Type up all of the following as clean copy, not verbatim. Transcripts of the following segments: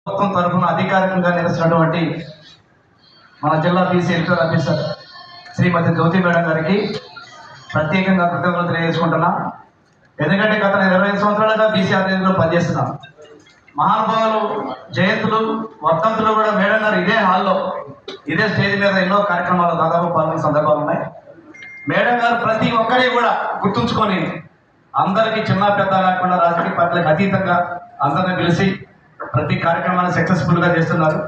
ప్రభుత్వం తరఫున అధికారికంగా నిలుస్తున్నటువంటి మన జిల్లా బీసీ ఎడిటర్ ఆఫీసర్ శ్రీమతి జ్యోతి మేడం గారికి ప్రత్యేకంగా కృతజ్ఞతలు తెలియజేసుకుంటున్నా. ఎందుకంటే గత 25 సంవత్సరాలుగా బీసీ ఆధ్వర్యంలో పనిచేస్తున్నాం. మహానుభావులు జయంతులు వర్ధంతులు కూడా మేడం గారు ఇదే హాల్లో ఇదే స్టేజ్ మీద ఎన్నో కార్యక్రమాలు దాదాపు పాల్గొనే సందర్భాలు ఉన్నాయి. మేడం గారు ప్రతి ఒక్కరి కూడా గుర్తుంచుకొని అందరికీ చిన్న పెద్ద లేకుండా రాజకీయ పార్టీలకు అతీతంగా అందరిని పిలిచి ప్రతి కార్యక్రమాన్ని సక్సెస్ఫుల్గా చేస్తున్నారు.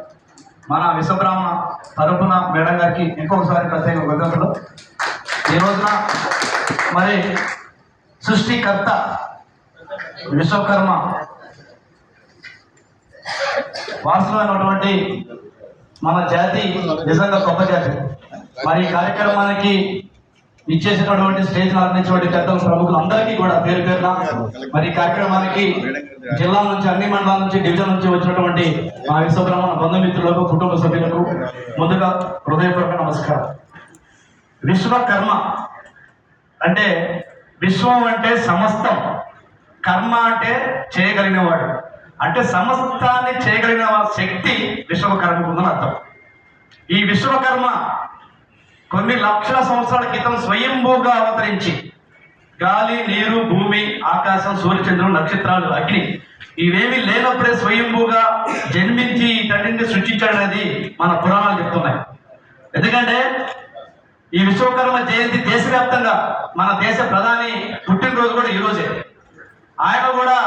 మన విశ్వబ్రాహ్మణ తరపున మేడం గారికి ఇంకొకసారి ప్రత్యేక కృతజ్ఞతలు. ఈ రోజున మరి సృష్టికర్త విశ్వకర్మ వారసులైనటువంటి మన జాతి నిజంగా గొప్ప జాతి. మరి ఈ కార్యక్రమానికి ఇచ్చేసినటువంటి స్టేజ్ ఆరంభించినటువంటి పెద్దలు ప్రముఖులు అందరికీ కూడా పేరు పేరున మరి కార్యక్రమానికి జిల్లా నుంచి అన్ని మండలాల నుంచి డివిజన్ నుంచి వచ్చినటువంటి మా విశ్వబ్రహ్మణ బంధుమిత్రులకు కుటుంబ సభ్యులకు ముందుగా హృదయపూర్వక నమస్కారం. విశ్వకర్మ అంటే విశ్వం అంటే సమస్తం, కర్మ అంటే చేయగలిగినవాడు, అంటే సమస్తాన్ని చేయగలిగిన శక్తి విశ్వకర్మకు ఉందని అర్థం. ఈ విశ్వకర్మ కొన్ని లక్షల సంవత్సరాల క్రితం స్వయంభూగా అవతరించి గాలి, నీరు, భూమి, ఆకాశం, సూర్యచంద్రులు, నక్షత్రాలు, అగ్ని ఇవేమీ లేనప్పుడే స్వయంభూగా జన్మించి వీటన్నింటినీ సృష్టించాడనేది మన పురాణాలు చెప్తున్నాయి. ఎందుకంటే ఈ విశ్వకర్మ జయంతి దేశవ్యాప్తంగా మన దేశ ప్రధాని పుట్టినరోజు కూడా ఈరోజే. ఆయన కూడా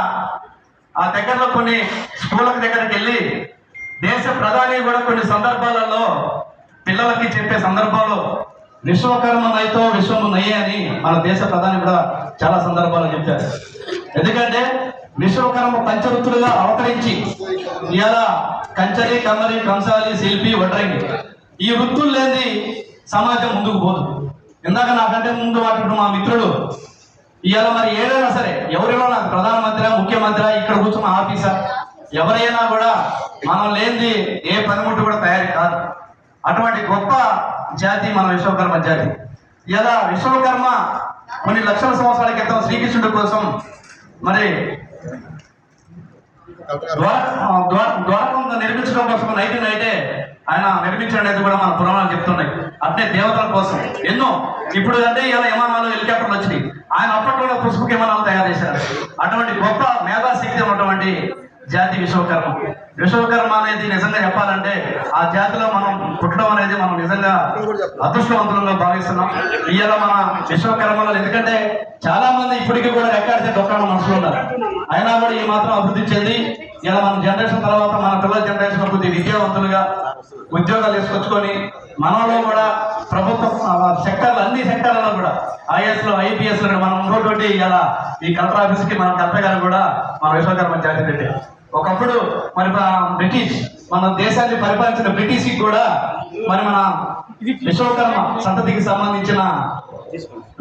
ఆ దగ్గరలో కొన్ని స్కూళ్ళ దగ్గరికి వెళ్ళి దేశ ప్రధాని కూడా కొన్ని సందర్భాలలో పిల్లలకి చెప్పే సందర్భాల్లో విశ్వకర్మ నైతో విశ్వము నయ్యే అని మన దేశ ప్రధాని కూడా చాలా సందర్భాల్లో చెప్పారు. ఎందుకంటే విశ్వకర్మ పంచవృత్తులుగా అవతరించి ఇలా కంచరి, కమ్మరి, కంసాలి, శిల్పి, వడ్రంగి ఈ వృత్తులు లేని సమాజం ముందుకు పోదు. ఇందాక నాకంటే ముందు మాట్లాడు మా మిత్రుడు ఇవాళ మరి ఏదైనా సరే ఎవరిలో నాకు ప్రధానమంత్రి, ముఖ్యమంత్రి, ఇక్కడ కూర్చున్న ఆఫీసర్ ఎవరైనా కూడా మనం లేనిది ఏ పనిముట్టు కూడా తయారు కాదు. అటువంటి గొప్ప జాతి మన విశ్వకర్మ జాతి. ఇలా విశ్వకర్మ కొన్ని లక్షల సంవత్సరాల క్రితం శ్రీకృష్ణుడి కోసం మరి ద్వారకం నిర్మించడం కోసం నైటే ఆయన నిర్మించడం అనేది కూడా మన పురాణాలు చెప్తున్నాయి. అట్నే దేవతల కోసం ఎన్నో ఇప్పుడు అంటే ఇలా విమానాలు, హెలికాప్టర్లు వచ్చినాయి. ఆయన అప్పట్లో పుష్పక విమానాలు తయారు చేశారు. అటువంటి గొప్ప మేధాశక్తి ఉన్నటువంటి జాతి విశ్వకర్మ. విశ్వకర్మ అనేది నిజంగా చెప్పాలంటే ఆ జాతిలో మనం పుట్టడం అనేది మనం నిజంగా అదృష్టవంతులంగా భావిస్తున్నాం. ఇవాళ మన విశ్వకర్మలో ఎందుకంటే చాలా మంది ఇప్పటికీ కూడా రెక్కాడితే డొక్కాడ మనుషులు ఉన్నారు. అయినా కూడా ఈ మాత్రం అభివృద్ధి చెంది ఇలా మన జనరేషన్ తర్వాత మన పిల్లల జనరేషన్ కొద్ది విద్యావంతులుగా ఉద్యోగాలు తీసుకొచ్చుకొని మనలో కూడా ప్రభుత్వ సెక్టర్లు అన్ని సెక్టర్లలో కూడా ఐఏఎస్లు, ఐపీఎస్లు మనం ఉన్నటువంటి ఇలా ఈ కలెక్టర్ ఆఫీస్కి మన కలెక్టర్ గారు కూడా మన విశ్వకర్మ జాతి రెడ్డి. ఒకప్పుడు మరి బ్రిటిష్ మన దేశాన్ని పరిపాలించిన బ్రిటిష్కి కూడా మరి మన విశ్వకర్మ సంతతికి సంబంధించిన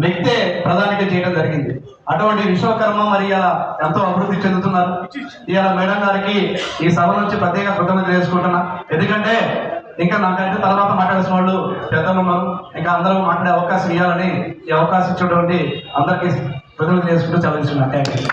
వ్యక్తే ప్రధానిగా చేయడం జరిగింది. అటువంటి విశ్వకర్మ మరి ఇలా ఎంతో అభివృద్ధి చెందుతున్నారు. ఇలా మేడం గారికి ఈ సభ నుంచి ప్రత్యేక కృతజ్ఞతలు చేసుకుంటున్నా. ఎందుకంటే ఇంకా నాకంటే తర్వాత మాట్లాడాల్సిన వాళ్ళు పెద్దలు ఉన్నారు. ఇంకా అందరూ మాట్లాడే అవకాశం ఇవ్వాలని ఈ అవకాశం ఇచ్చినటువంటి అందరికీ కృతజ్ఞతలు చేసుకుంటూ చదివిస్తున్నా. Thank you.